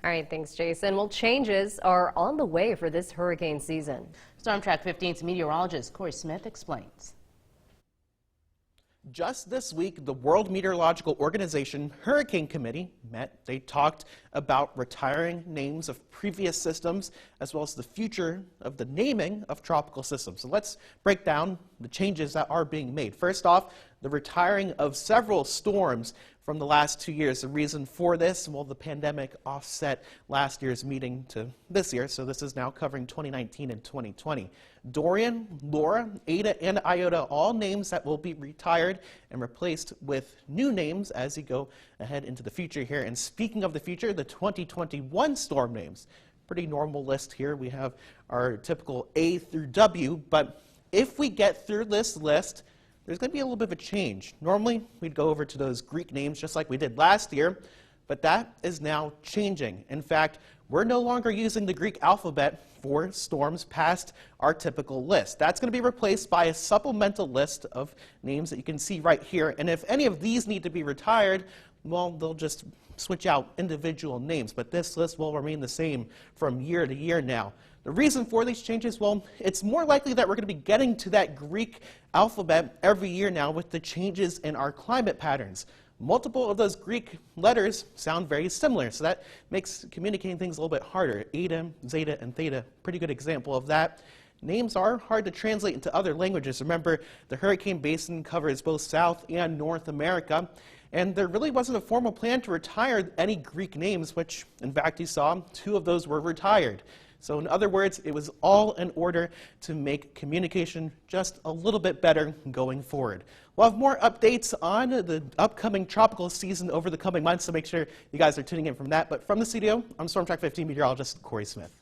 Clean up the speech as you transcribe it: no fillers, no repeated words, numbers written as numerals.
All right, thanks, Jason. Well, changes are on the way for this hurricane season. Storm Track 15's meteorologist Corey Smith explains. Just this week, the World Meteorological Organization Hurricane Committee met. They talked about retiring names of previous systems as well as the future of the naming of tropical systems. So let's break down the changes that are being made. First off, the retiring of several storms from the last 2 years. The reason for this, well, the pandemic offset last year's meeting to this year, so this is now covering 2019 and 2020. Dorian, Laura, Ada, and Iota, all names that will be retired and replaced with new names as you go ahead into the future here. And speaking of the future, the 2021 storm names. Pretty normal list here. We have our typical A through W, but if we get through this list, there's going to be a little bit of a change. Normally, we'd go over to those Greek names just like we did last year, but that is now changing. In fact, we're no longer using the Greek alphabet for storms past our typical list. That's going to be replaced by a supplemental list of names that you can see right here. And if any of these need to be retired, well, they'll just switch out individual names, but this list will remain the same from year to year now. The reason for these changes, well, it's more likely that we're going to be getting to that Greek alphabet every year now with the changes in our climate patterns. Multiple of those Greek letters sound very similar, so that makes communicating things a little bit harder. Eta, Zeta, and Theta, pretty good example of that. Names are hard to translate into other languages. Remember, the hurricane basin covers both South and North America, and there really wasn't a formal plan to retire any Greek names, which, in fact, you saw 2 of those were retired. So in other words, it was all in order to make communication just a little bit better going forward. We'll have more updates on the upcoming tropical season over the coming months, so make sure you guys are tuning in from that. But from the studio, I'm Storm Track 15 meteorologist Corey Smith.